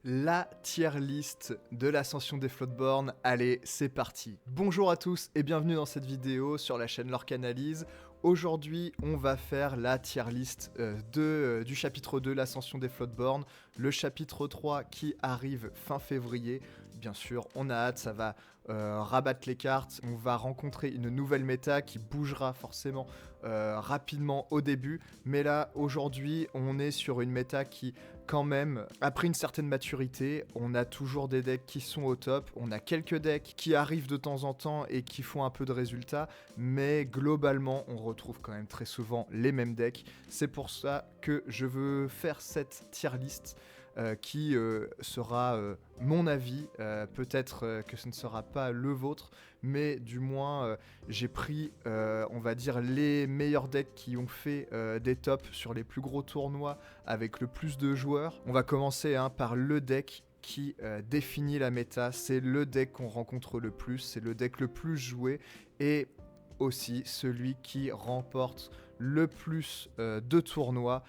La tier list de l'ascension des Floodborn. Allez, c'est parti. Bonjour à tous et bienvenue dans cette vidéo sur la chaîne Lorcanalyse. Aujourd'hui, on va faire la tier list du chapitre 2, l'ascension des Floodborn, le chapitre 3 qui arrive fin février. Bien sûr, on a hâte, ça va rabattre les cartes, on va rencontrer une nouvelle méta qui bougera forcément rapidement au début, mais là, aujourd'hui, on est sur une méta qui, quand même, a pris une certaine maturité. On a toujours des decks qui sont au top, on a quelques decks qui arrivent de temps en temps et qui font un peu de résultats, mais globalement, on retrouve quand même très souvent les mêmes decks. C'est pour ça que je veux faire cette tier list qui sera mon avis. Peut-être que ce ne sera pas le vôtre, mais du moins j'ai pris, on va dire, les meilleurs decks qui ont fait des tops sur les plus gros tournois avec le plus de joueurs. On va commencer par le deck qui définit la méta. C'est le deck qu'on rencontre le plus, c'est le deck le plus joué et aussi celui qui remporte le plus de tournois.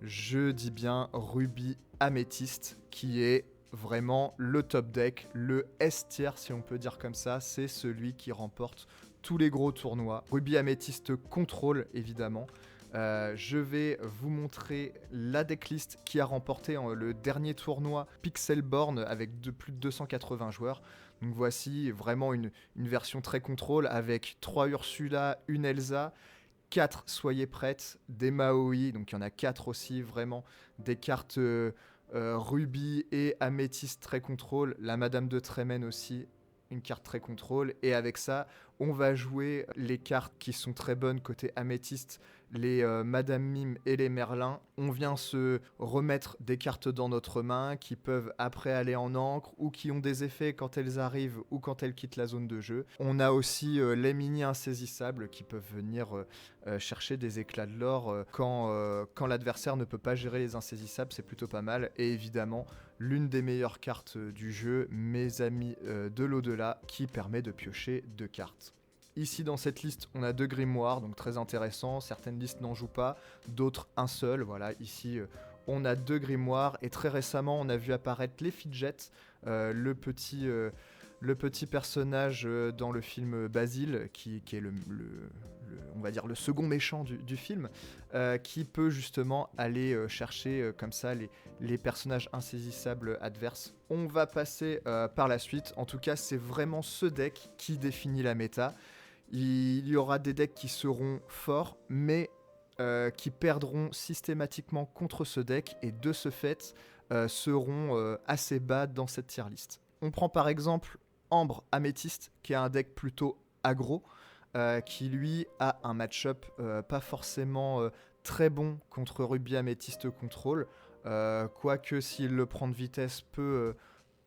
Je dis bien Ruby Améthyste, qui est vraiment le top deck, le S-tier si on peut dire comme ça, c'est celui qui remporte tous les gros tournois. Ruby Améthyste contrôle évidemment. Je vais vous montrer la decklist qui a remporté le dernier tournoi Pixelborn avec plus de 280 joueurs. Donc voici vraiment une version très contrôle avec 3 Ursula, une Elsa, 4 Soyez prêtes, des Maui, donc il y en a 4 aussi, vraiment des cartes Ruby et Améthyste très contrôle, la Madame de Tremen aussi, une carte très contrôle, et avec ça, on va jouer les cartes qui sont très bonnes côté Améthyste, les Madame Mime et les Merlin. On vient se remettre des cartes dans notre main qui peuvent après aller en encre ou qui ont des effets quand elles arrivent ou quand elles quittent la zone de jeu. On a aussi les mini insaisissables qui peuvent venir chercher des éclats de l'or quand l'adversaire ne peut pas gérer les insaisissables, c'est plutôt pas mal. Et évidemment, l'une des meilleures cartes du jeu, Mes Amis de l'Au-delà, qui permet de piocher 2 cartes. Ici dans cette liste on a 2 grimoires, donc très intéressant, certaines listes n'en jouent pas, d'autres un seul, voilà, ici on a 2 grimoires, et très récemment on a vu apparaître les Fidget, le petit personnage dans le film Basile, qui est on va dire le second méchant du film, qui peut justement aller chercher comme ça les personnages insaisissables adverses. On va passer par la suite, en tout cas c'est vraiment ce deck qui définit la méta. Il y aura des decks qui seront forts, mais qui perdront systématiquement contre ce deck, et de ce fait seront assez bas dans cette tier list. On prend par exemple Ambre Améthyste, qui est un deck plutôt aggro, qui lui a un match-up pas forcément très bon contre Ruby Améthyste Control, quoique s'il le prend de vitesse peut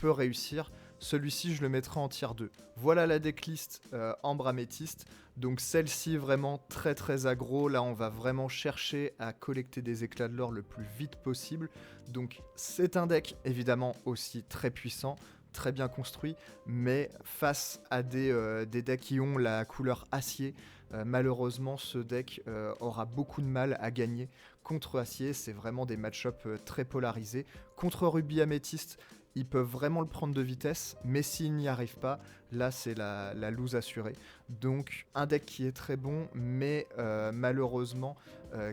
réussir. Celui-ci je le mettrai en tier 2. Voilà la decklist Ambre Améthyste, donc celle-ci vraiment très très aggro. Là on va vraiment chercher à collecter des éclats de l'or le plus vite possible, donc c'est un deck évidemment aussi très puissant, très bien construit, mais face à des decks qui ont la couleur acier, malheureusement ce deck aura beaucoup de mal à gagner contre acier. C'est vraiment des match-ups très polarisés. Contre Ruby Améthyste, ils peuvent vraiment le prendre de vitesse, mais s'ils n'y arrivent pas, là c'est la lose assurée. Donc un deck qui est très bon, mais malheureusement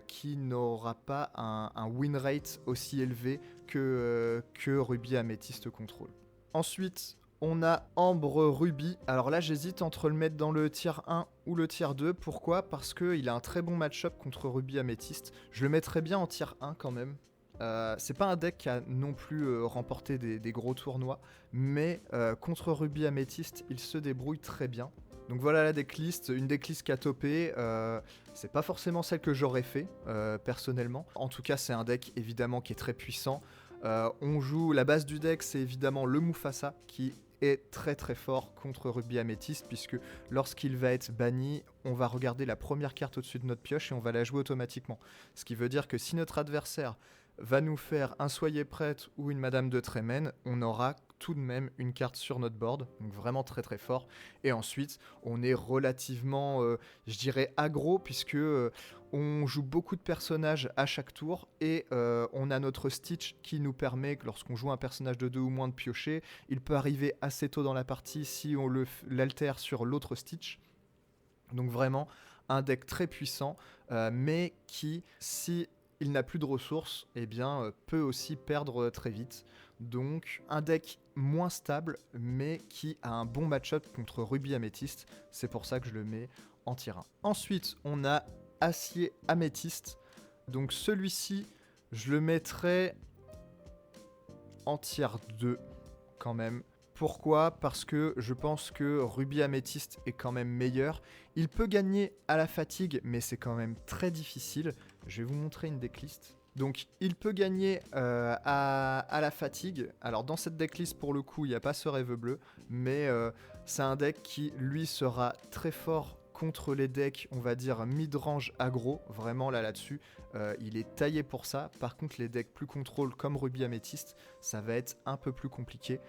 qui n'aura pas un win rate aussi élevé que Ruby Améthyste Control. Ensuite, on a Ambre Ruby. Alors là, j'hésite entre le mettre dans le tier 1 ou le tier 2. Pourquoi ? Parce qu'il a un très bon match-up contre Ruby Améthyste. Je le mettrais bien en tier 1 quand même. C'est pas un deck qui a non plus remporté des gros tournois, mais contre Ruby Améthyste, il se débrouille très bien. Donc voilà la decklist, une decklist qui a topé, c'est pas forcément celle que j'aurais fait personnellement. En tout cas, c'est un deck évidemment qui est très puissant. On joue, la base du deck, c'est évidemment le Mufasa qui est très très fort contre Ruby Améthyste, puisque lorsqu'il va être banni, on va regarder la première carte au-dessus de notre pioche et on va la jouer automatiquement. Ce qui veut dire que si notre adversaire va nous faire un Soyez prête ou une Madame de Trémène, on aura tout de même une carte sur notre board, donc vraiment très très fort. Et ensuite, on est relativement, je dirais, aggro, puisque on joue beaucoup de personnages à chaque tour, et on a notre Stitch qui nous permet, lorsqu'on joue un personnage de 2 ou moins, de piocher. Il peut arriver assez tôt dans la partie si on l'altère sur l'autre Stitch. Donc vraiment, un deck très puissant, mais qui, si il n'a plus de ressources, eh bien, peut aussi perdre très vite. Donc un deck moins stable, mais qui a un bon match-up contre Ruby Améthyste. C'est pour ça que je le mets en tier 1. Ensuite, on a Acier Améthyste. Donc celui-ci, je le mettrais en tier 2 quand même. Pourquoi ? Parce que je pense que Ruby Améthyste est quand même meilleur. Il peut gagner à la fatigue, mais c'est quand même très difficile. Je vais vous montrer une decklist. Donc il peut gagner à la fatigue. Alors dans cette decklist, pour le coup, il n'y a pas ce rêve bleu, mais c'est un deck qui, lui, sera très fort contre les decks, on va dire, mid-range aggro. Vraiment là-dessus, il est taillé pour ça. Par contre, les decks plus contrôle comme Ruby Améthyste, ça va être un peu plus compliqué.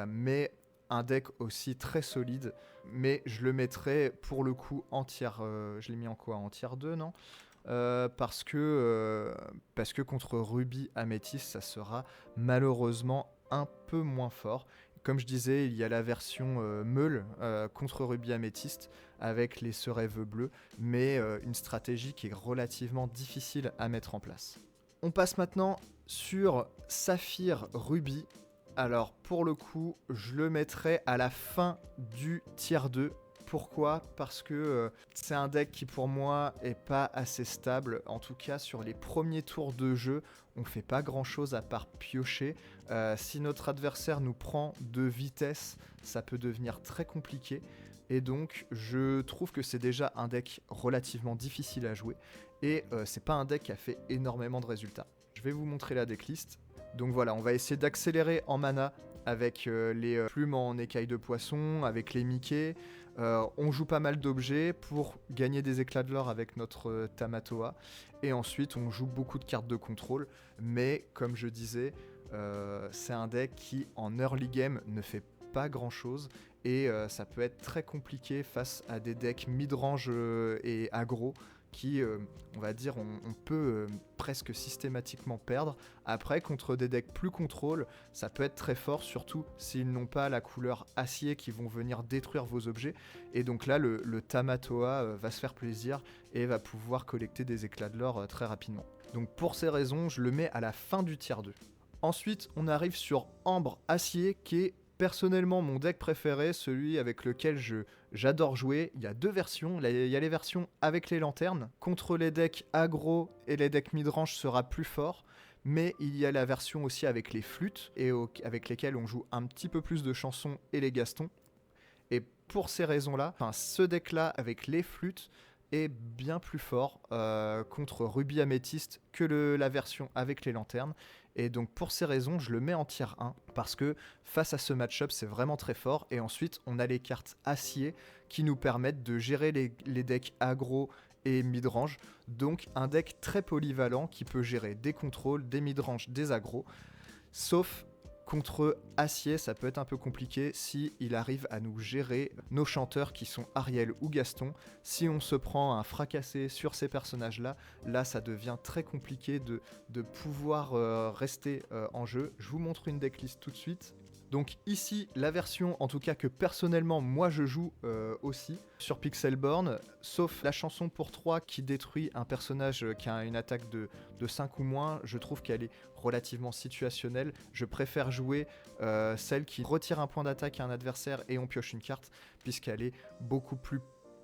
Mais un deck aussi très solide. Mais je le mettrais pour le coup en tier... je l'ai mis en quoi ? En tier 2, non ? Parce que contre Ruby Améthyste, ça sera malheureusement un peu moins fort. Comme je disais, il y a la version Meule contre Ruby Améthyste avec les rêves bleus, mais une stratégie qui est relativement difficile à mettre en place. On passe maintenant sur Saphir Ruby. Alors pour le coup, je le mettrai à la fin du tier 2. Pourquoi ? Parce que c'est un deck qui pour moi est pas assez stable. En tout cas sur les premiers tours de jeu, on fait pas grand chose à part piocher. Si notre adversaire nous prend de vitesse, ça peut devenir très compliqué. Et donc je trouve que c'est déjà un deck relativement difficile à jouer. Et c'est pas un deck qui a fait énormément de résultats. Je vais vous montrer la decklist. Donc voilà, on va essayer d'accélérer en mana avec les plumes en écailles de poisson, avec les Mickey. On joue pas mal d'objets pour gagner des éclats de l'or avec notre Tamatoa. Et ensuite, on joue beaucoup de cartes de contrôle. Mais comme je disais, c'est un deck qui, en early game, ne fait pas grand-chose. Et ça peut être très compliqué face à des decks mid-range et aggro qui, on va dire, on peut presque systématiquement perdre. Après, contre des decks plus contrôle, ça peut être très fort, surtout s'ils n'ont pas la couleur acier qui vont venir détruire vos objets. Et donc là, le Tamatoa va se faire plaisir et va pouvoir collecter des éclats de l'or très rapidement. Donc pour ces raisons, je le mets à la fin du tier 2. Ensuite, on arrive sur Ambre Acier, qui est personnellement mon deck préféré, celui avec lequel j'adore jouer. Il y a deux versions. Il y a les versions avec les lanternes. Contre les decks aggro et les decks midrange sera plus fort. Mais il y a la version aussi avec les flûtes et avec lesquelles on joue un petit peu plus de chansons et les gastons. Et pour ces raisons-là, ce deck-là avec les flûtes est bien plus fort contre Ruby Améthyste que la version avec les lanternes. Et donc pour ces raisons, je le mets en tier 1 parce que face à ce match-up, c'est vraiment très fort. Et ensuite, on a les cartes acier qui nous permettent de gérer les decks aggro et midrange. Donc un deck très polyvalent qui peut gérer des contrôles, des midrange, des aggro. Sauf contre Acier, ça peut être un peu compliqué si il arrive à nous gérer nos chanteurs qui sont Ariel ou Gaston. Si on se prend un fracassé sur ces personnages-là, là ça devient très compliqué de pouvoir rester en jeu. Je vous montre une decklist tout de suite. Donc ici, la version en tout cas que personnellement moi je joue aussi sur Pixelborn, sauf la chanson pour 3 qui détruit un personnage qui a une attaque de 5 ou moins, je trouve qu'elle est relativement situationnelle. Je préfère jouer celle qui retire un point d'attaque à un adversaire et on pioche une carte, puisqu'elle est beaucoup plus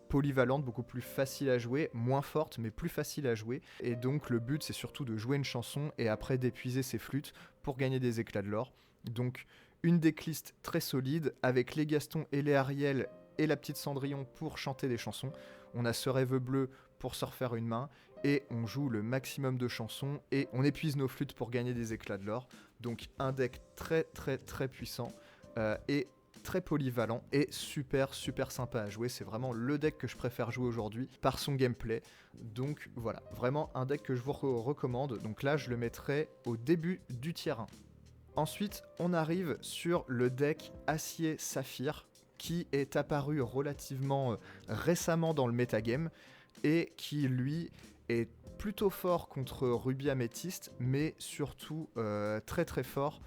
polyvalente, beaucoup plus facile à jouer, moins forte mais plus facile à jouer. Et donc le but c'est surtout de jouer une chanson et après d'épuiser ses flûtes pour gagner des éclats de l'or. Donc une decklist très solide avec les Gaston et les Ariel et la petite Cendrillon pour chanter des chansons. On a ce rêve bleu pour se refaire une main et on joue le maximum de chansons et on épuise nos flûtes pour gagner des éclats de l'or. Donc un deck très très très puissant et très polyvalent et super sympa à jouer. C'est vraiment le deck que je préfère jouer aujourd'hui par son gameplay. Donc voilà, vraiment un deck que je vous recommande. Donc là, je le mettrai au début du tier 1. Ensuite, on arrive sur le deck Acier Saphir qui est apparu relativement récemment dans le metagame et qui, lui, est plutôt fort contre Rubis Améthyste, mais surtout très fort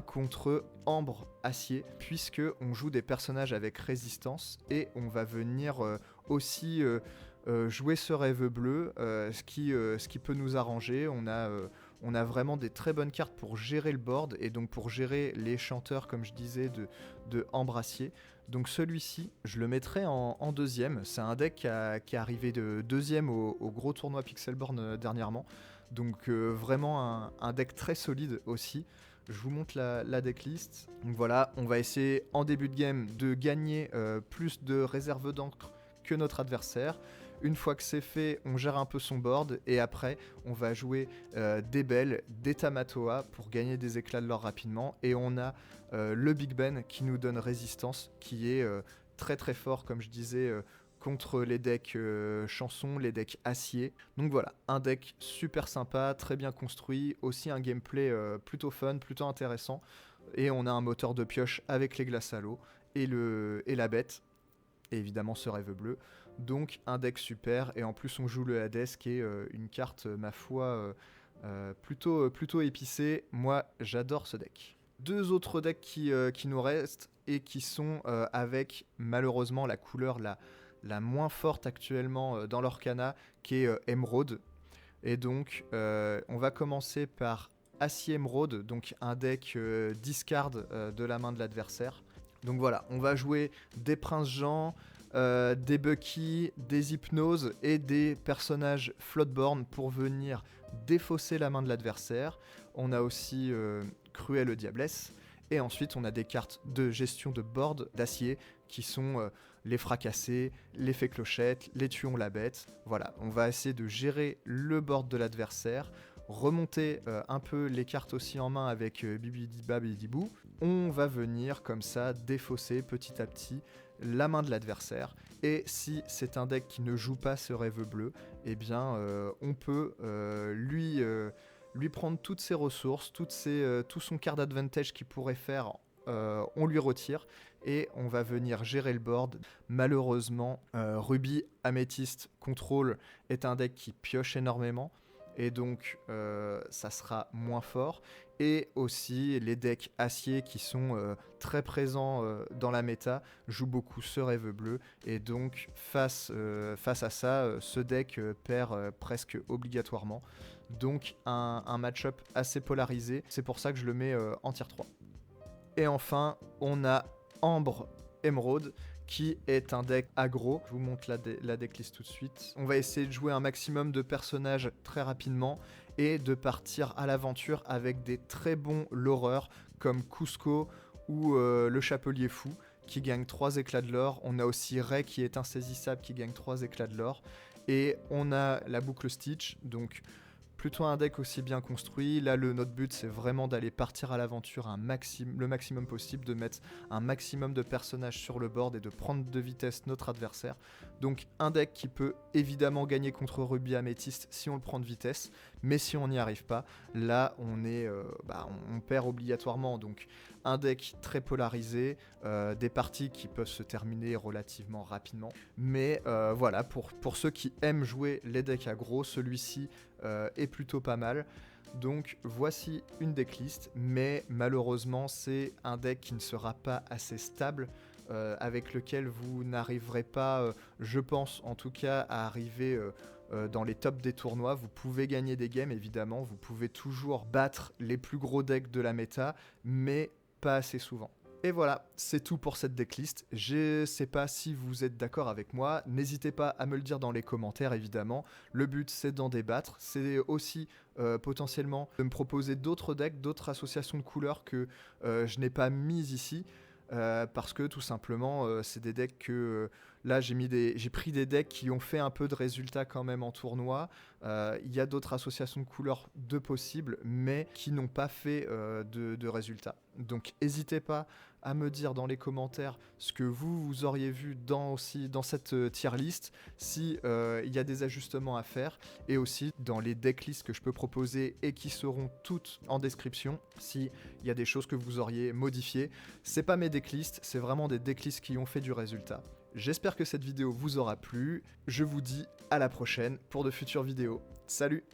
contre Ambre Acier, puisque on joue des personnages avec résistance et on va venir aussi jouer ce rêve bleu, ce qui peut nous arranger. On a vraiment des très bonnes cartes pour gérer le board et donc pour gérer les chanteurs, comme je disais, de Ambre Acier. Donc celui-ci, je le mettrai en deuxième. C'est un deck qui est arrivé de deuxième au gros tournoi Pixelborn dernièrement. Donc vraiment un deck très solide aussi. Je vous montre la decklist. Donc voilà, on va essayer en début de game de gagner plus de réserve d'encre que notre adversaire. Une fois que c'est fait, on gère un peu son board et après, on va jouer des belles, des Tamatoa pour gagner des éclats de l'or rapidement. Et on a le Big Ben qui nous donne résistance, qui est très fort, comme je disais, contre les decks chansons, les decks acier. Donc voilà, un deck super sympa, très bien construit, aussi un gameplay plutôt fun, plutôt intéressant. Et on a un moteur de pioche avec les glaces à l'eau et la bête. Et évidemment ce rêve bleu. Donc un deck super, et en plus on joue le Hades qui est une carte, ma foi, plutôt épicée. Moi j'adore ce deck. Deux autres decks qui nous restent et qui sont avec malheureusement la couleur la moins forte actuellement dans l'Orcana, qui est Émeraude. Et donc on va commencer par Acier Émeraude, donc un deck discard de la main de l'adversaire. Donc voilà, on va jouer des Prince Jean, des Bucky, des Hypnose et des personnages Floodborn pour venir défausser la main de l'adversaire. On a aussi Cruelle le Diablesse. Et ensuite, on a des cartes de gestion de board d'acier qui sont les Fracassés, l'effet Clochette, les Tuons la Bête. Voilà, on va essayer de gérer le board de l'adversaire, remonter un peu les cartes aussi en main avec Bibidi Babidi Bou. On va venir comme ça défausser petit à petit la main de l'adversaire. Et si c'est un deck qui ne joue pas ce rêve bleu, eh bien on peut lui prendre toutes ses ressources, tout son card advantage qu'il pourrait faire, on lui retire et on va venir gérer le board. Malheureusement, Rubis Améthyste Control est un deck qui pioche énormément et donc ça sera moins fort. Et aussi les decks acier qui sont très présents dans la méta jouent beaucoup ce rêve bleu et donc face à ça, ce deck perd presque obligatoirement. Donc un match-up assez polarisé, c'est pour ça que je le mets en tier 3. Et enfin, on a Ambre Émeraude qui est un deck aggro. Je vous montre la decklist tout de suite. On va essayer de jouer un maximum de personnages très rapidement et de partir à l'aventure avec des très bons loreurs comme Cusco ou le Chapelier Fou qui gagne 3 éclats de l'or. On a aussi Ray qui est insaisissable qui gagne 3 éclats de l'or. Et on a la boucle Stitch, donc plutôt un deck aussi bien construit. Là, notre but, c'est vraiment d'aller partir à l'aventure le maximum possible, de mettre un maximum de personnages sur le board et de prendre de vitesse notre adversaire. Donc, un deck qui peut évidemment gagner contre Rubis Améthyste si on le prend de vitesse, mais si on n'y arrive pas, là, on perd obligatoirement. Donc, un deck très polarisé, des parties qui peuvent se terminer relativement rapidement. Mais voilà, pour ceux qui aiment jouer les decks aggro, celui-ci est plutôt pas mal. Donc voici une decklist, mais malheureusement c'est un deck qui ne sera pas assez stable, avec lequel vous n'arriverez pas, je pense en tout cas, à arriver dans les tops des tournois. Vous pouvez gagner des games évidemment, vous pouvez toujours battre les plus gros decks de la méta, mais pas assez souvent. Et voilà, c'est tout pour cette decklist. Je sais pas si vous êtes d'accord avec moi, n'hésitez pas à me le dire dans les commentaires évidemment. Le but c'est d'en débattre, c'est aussi potentiellement de me proposer d'autres decks, d'autres associations de couleurs que je n'ai pas mises ici. Parce que tout simplement c'est des decks que Là, j'ai pris des decks qui ont fait un peu de résultats quand même en tournoi. Il y a d'autres associations de couleurs de possibles, mais qui n'ont pas fait de résultats. Donc, n'hésitez pas à me dire dans les commentaires ce que vous auriez vu dans cette tier list, si il y a des ajustements à faire, et aussi dans les decklists que je peux proposer et qui seront toutes en description, si il y a des choses que vous auriez modifiées. C'est pas mes decklists, c'est vraiment des decklists qui ont fait du résultat. J'espère que cette vidéo vous aura plu. Je vous dis à la prochaine pour de futures vidéos. Salut!